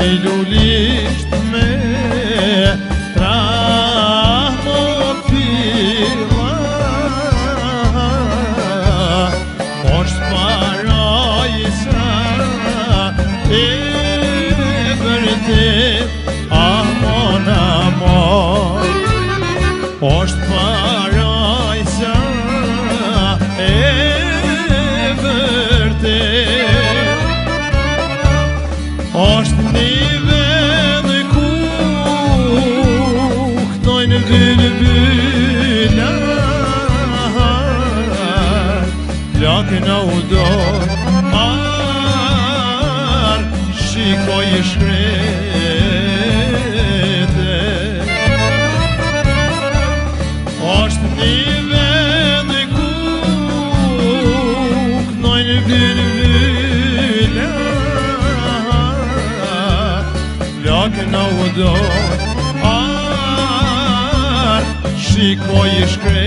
Loj lulisht me trah më pila, është parajsa e vërtet, amon amon, është parajsa e vërtet, është një vend ku këtojnë bylbyla, plakën au dorë, shikoj shkrete. Është një vend ku këtojnë bylbyla, plakën au dorë, shikoj shkrete.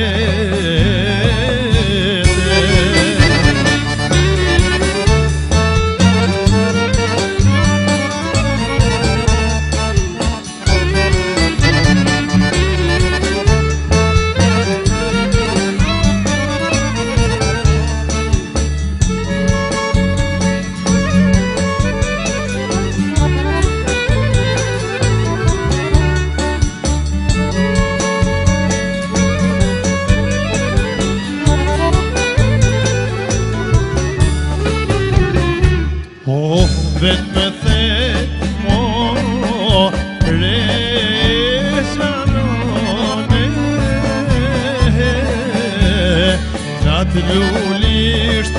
Vetë me thetë mo resanone, natë lulisht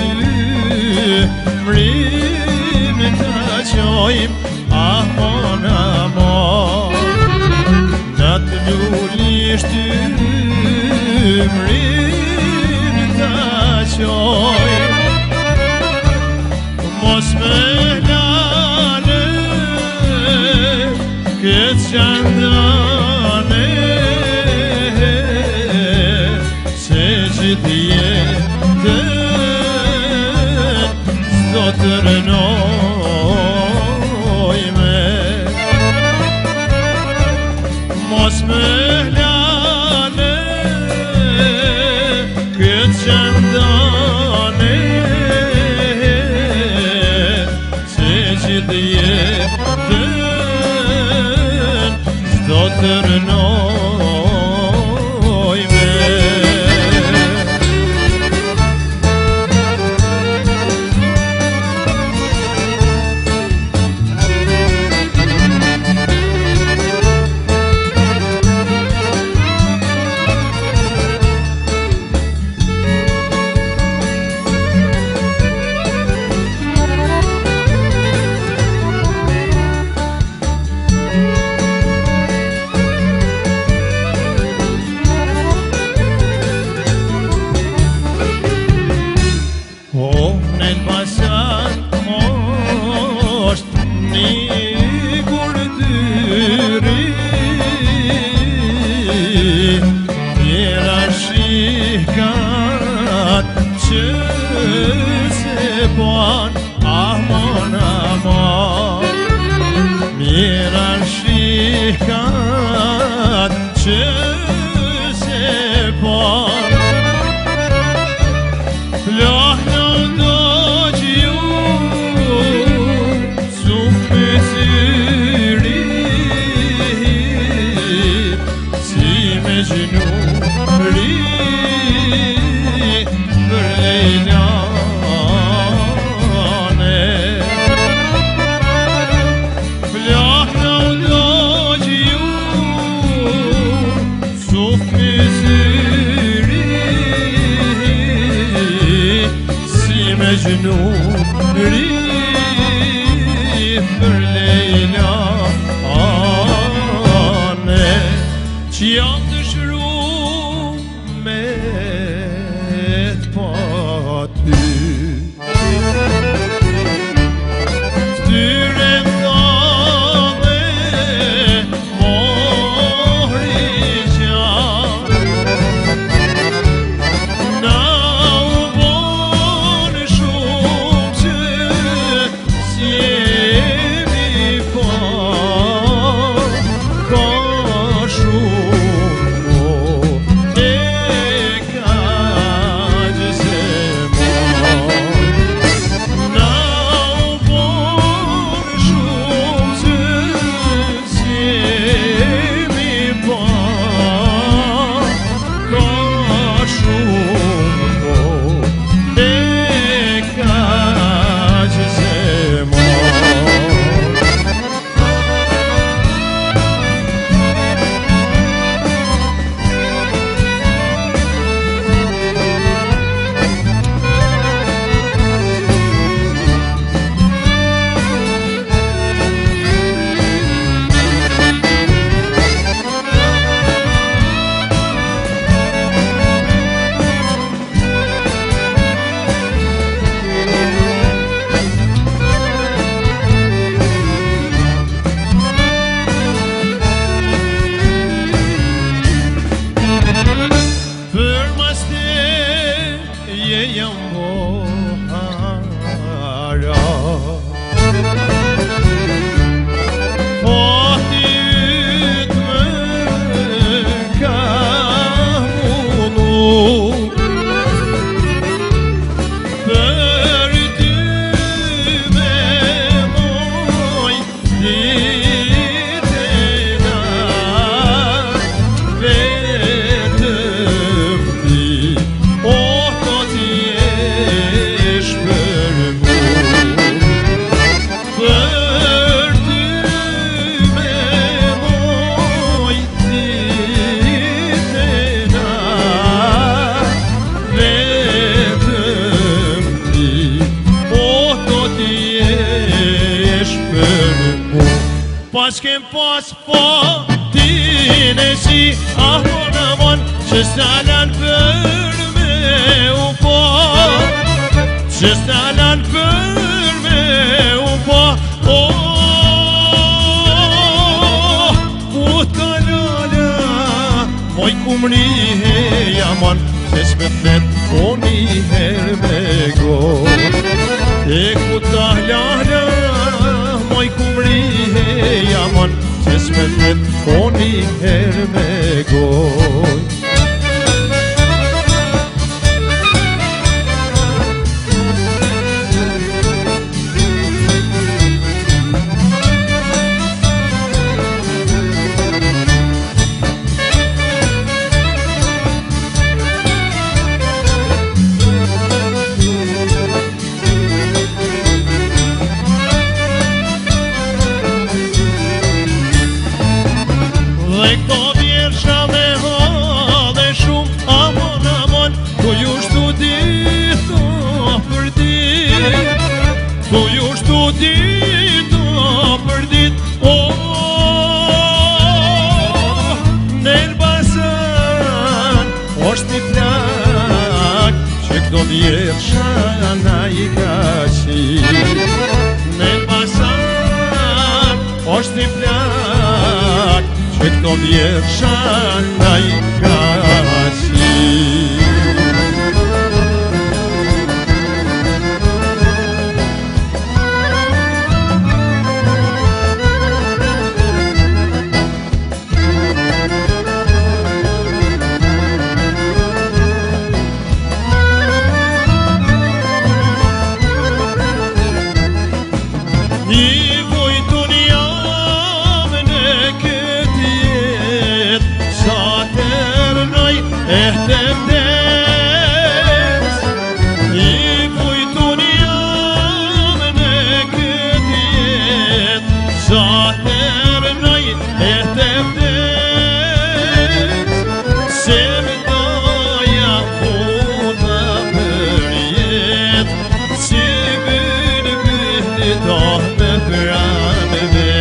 mrimë të qojmë amon amon, natë lulisht mrimë të qojmë, mos me lane këtë qandane, se gjithë jetën s'do të rënojme. Mos me lane këtë qandane, gjithë jetën s'do të rënojme. Që se bon amon amon, mira shikat që se bon, plahno do gju supe syri, si me gjnuri Gjnuri për Lejla ane, që jam të shru me t'pa ty. Ftyre t'ame mohri qanë, na u bonë shumë që s'jemi pa. hara. Fati yt më ka munu për ty me moj ditena, vetëm ti, o to t'jesh për mu. Për ty me moj ditena, vetëm ti, o to t'jesh për mu. Pas kem pas fatin e si, ahon amon që s'talan për me u po, që s'talan për me u po. Utalala, moj kumri he jaman, që s'pëthet o njëher me go. E kutahlala, moj kumri he jaman, që s'pëthet o njëher me go. Dhe këto vjersha me hadhe shumë, amon amon, tu ju shtu dito për dit, tu ju shtu dito për dit. Në Elbasan është i plak që këto vjersha na i ka qit. Në Elbasan është i plak që këto vjersha na i ka qit. I vojtun jam në këtë jet, sa tërnoj e temdes. I vojtun jam në këtë jet, sa tërnoj e temdes. Se më doja muda për jet, si bülbül doh pranve,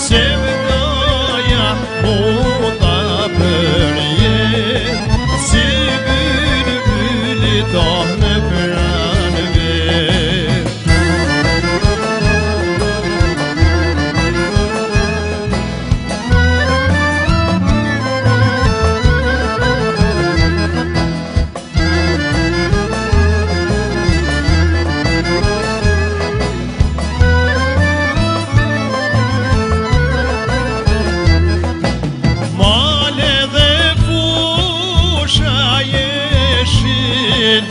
se më doja muda për jet, si bülbül doh pranve. Male dhe fusha jeshin,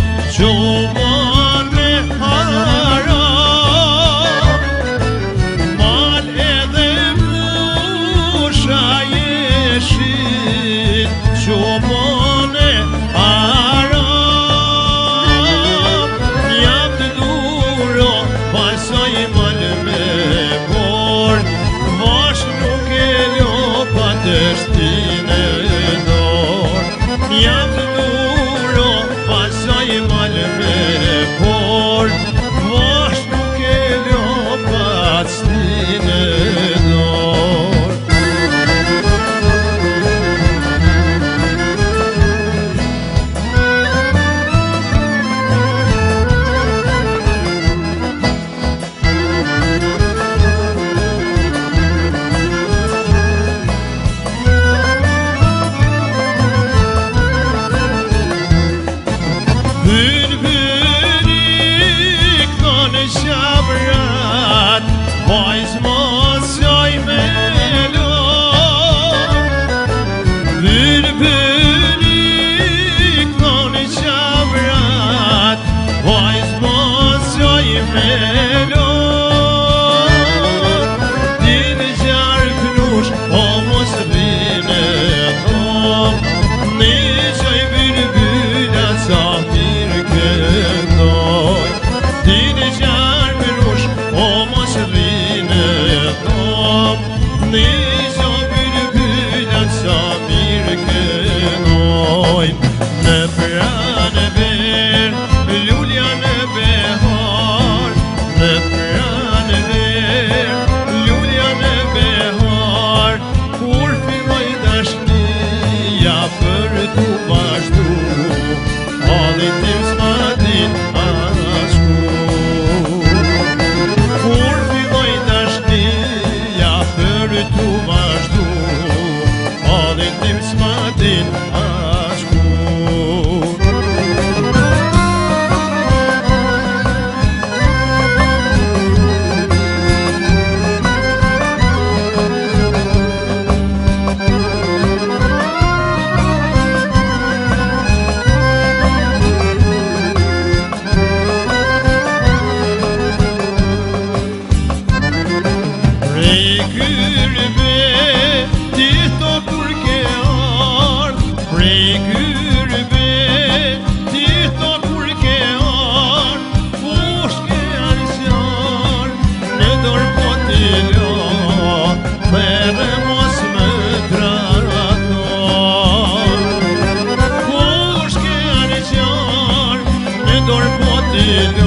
ti